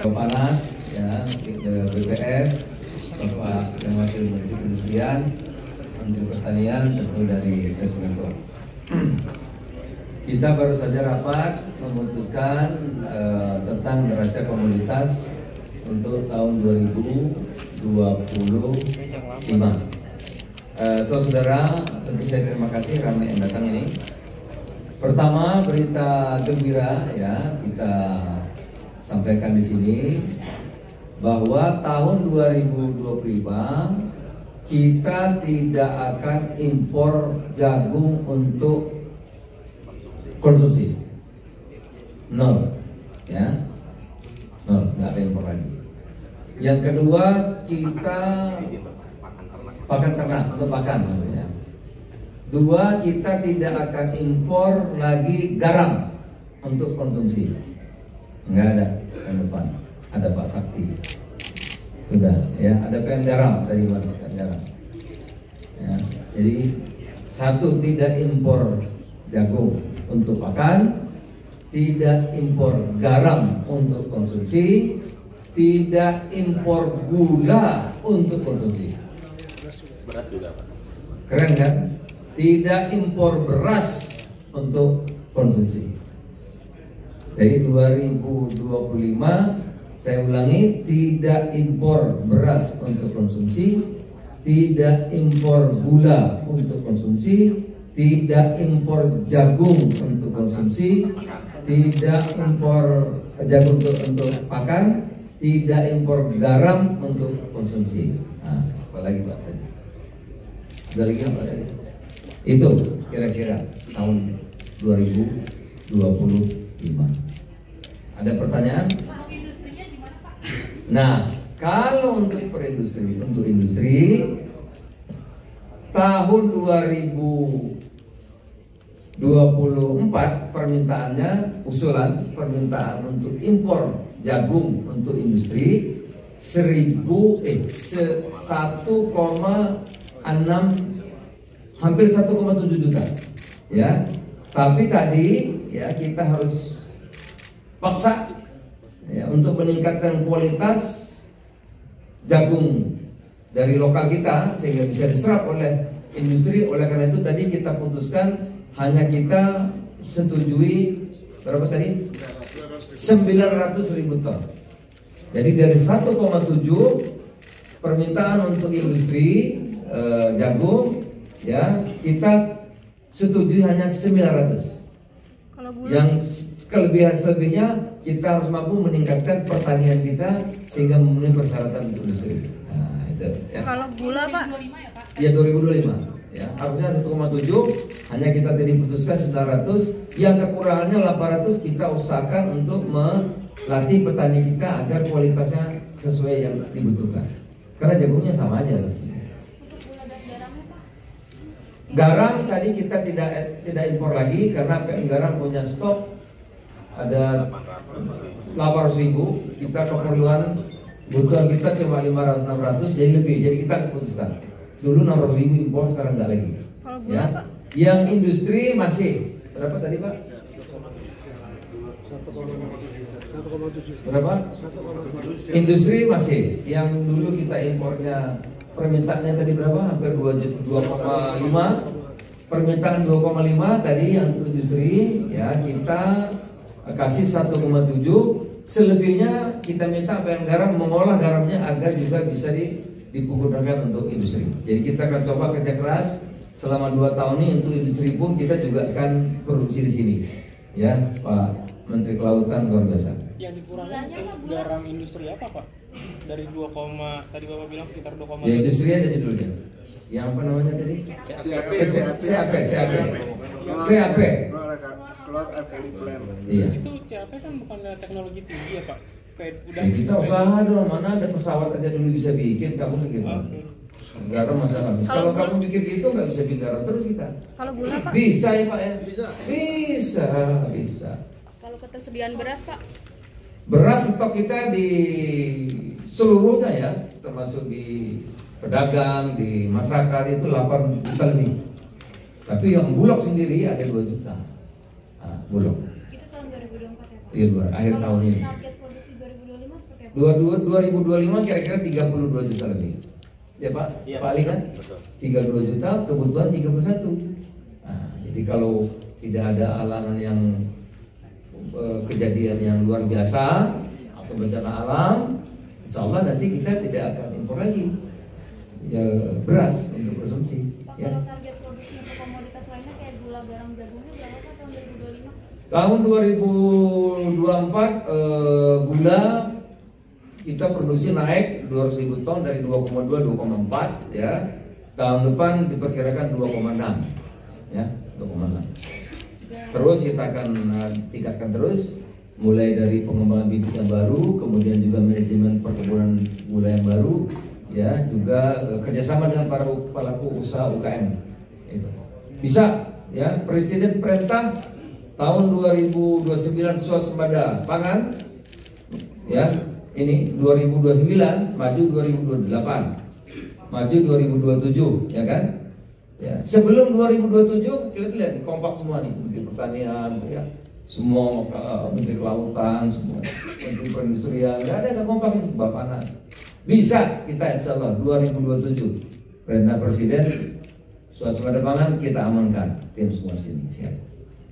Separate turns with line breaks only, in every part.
Panas, ya, BPS, Bapak yang Wakil Menteri Perindustrian, Menteri Pertanian, tentu dari Sesmenko. Kita baru saja rapat memutuskan tentang neraca komoditas untuk tahun 2025. Saudara, tentu saya terima kasih ramai yang datang ini. Pertama, berita gembira ya kita sampaikan di sini bahwa tahun 2025 kita tidak akan impor jagung untuk konsumsi. Nol, ya, nol, nggak ada impor lagi. Yang kedua, kita pakan ternak untuk pakan, maksudnya. Dua, kita tidak akan impor lagi garam untuk konsumsi. Nggak ada tahun depan. Ada Pak Sakti. Sudah, ya, ada PM Garam tadi Pak Garam. Ya, jadi satu, tidak impor jagung untuk pakan, tidak impor garam untuk konsumsi, tidak impor gula untuk konsumsi.
Beras juga, Pak.
Keren kan? Tidak impor beras untuk konsumsi. Dari 2025, saya ulangi, tidak impor beras untuk konsumsi, tidak impor gula untuk konsumsi, tidak impor jagung untuk konsumsi, tidak impor jagung untuk pakan, tidak impor garam untuk konsumsi. Nah, apalagi Pak tadi? Ada lagi apa tadi? Itu kira-kira tahun 2025. Ada pertanyaan? Nah, kalau untuk industri tahun 2024 permintaannya permintaan untuk impor jagung untuk industri 1,6 hampir 1,7 juta, ya. Tapi tadi ya kita harus paksa ya, untuk meningkatkan kualitas jagung dari lokal kita sehingga bisa diserap oleh industri. Oleh karena itu tadi kita putuskan hanya kita setujui berapa tadi? 900.000 ton. Jadi dari 1,7 permintaan untuk industri jagung ya kita setujui hanya 900. Yang kelebihan-selebihnya kita harus mampu meningkatkan pertanian kita sehingga memenuhi persyaratan untuk industri. Nah, itu ya. Kalau gula Pak? Ya 2025 ya. Harusnya 1,7, hanya kita tadi putuskan 900, yang kekurangannya 800 kita usahakan untuk melatih petani kita agar kualitasnya sesuai yang dibutuhkan. Karena jagungnya sama aja sebetulnya. Garam tadi kita tidak impor lagi karena PM Garam punya stok ada 800.000. Kita keperluan kebutuhan kita cuma 500-600, jadi lebih. Jadi kita putuskan dulu 600.000 impor, sekarang nggak lagi. Ya. Yang industri masih berapa tadi Pak? 1,7. Berapa? 1,7. Industri masih. Yang dulu kita impornya permintaannya tadi berapa? Hampir 2,5. Permintaan 2,5 tadi yang untuk industri ya kita kasih 1,7. Selebihnya kita minta PM Garam mengolah garamnya agar juga bisa digunakan untuk industri. Jadi kita akan coba kerja keras selama 2 tahun ini untuk industri pun kita juga akan produksi di sini. Ya, Pak Menteri Kelautan luar biasa.
Yang dikurangi untuk garam industri apa Pak? Dari 2, tadi Bapak bilang sekitar 2,7.
Ya industri aja judulnya. Yang apa namanya tadi? CAP.
Chlor alkali plant.
Iya.
Itu CAP kan bukan teknologi tinggi ya Pak?
Udah ya, kita usaha dong, mana ada pesawat aja dulu bisa bikin, kamu mikir garam masalah. Kalau kamu pikir gitu nggak bisa bikin garam terus kita. Kalau gula Pak? Bisa ya Pak ya? Bisa.
Kalau ketersediaan beras Pak?
Beras stok kita di seluruhnya ya, termasuk di pedagang, di masyarakat itu 8 juta lebih. Tapi yang Bulog sendiri ada 2 juta. Bulog.
Itu tahun 2024 ya Pak?
Iya, akhir tahun ini.
Target produksi 2025 2025 seperti apa?
2025 kira-kira 32 juta lebih. Ya Pak,
Iya,
Pak Ali kan?
betul.
32 juta, kebutuhan 31. Nah, jadi kalau tidak ada alangan yang kejadian yang luar biasa atau bencana alam, insya Allah nanti kita tidak akan impor lagi ya beras untuk konsumsi.
Pak,
Ya.
kalau target produksi untuk komoditas lainnya kayak gula, garam, jagungnya berapa Pak tahun 2025?
Tahun 2024 gula kita produksi naik 200.000 ton dari 2,2 2,4 ya. Tahun depan diperkirakan 2,6 ya, 2,6. Terus kita akan tingkatkan terus mulai dari pengembangan bibit yang baru, kemudian juga manajemen perkebunan gula yang baru ya, juga kerjasama dengan para pelaku usaha UKM. Itu. Bisa ya, Presiden perintah tahun 2029 swasembada pangan ya, ini 2029 maju 2028 maju 2027 ya kan ya. Sebelum 2027 kita lihat kompak semua nih, Menteri Pertanian ya, semua Menteri Kelautan, semua Menteri Perindustrian, nggak ada kompak ini, Bapak Nas. Bisa kita insya Allah 2027 perintah Presiden swasembada pangan kita amankan, tim semua sini siap.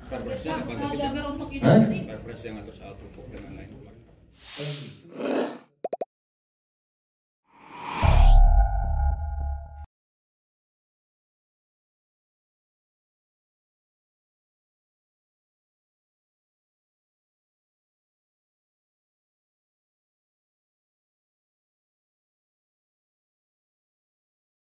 Perpresnya apa saja?
Untuk
Hah?
Perpres yang atur soal pupuk dan lain-lain.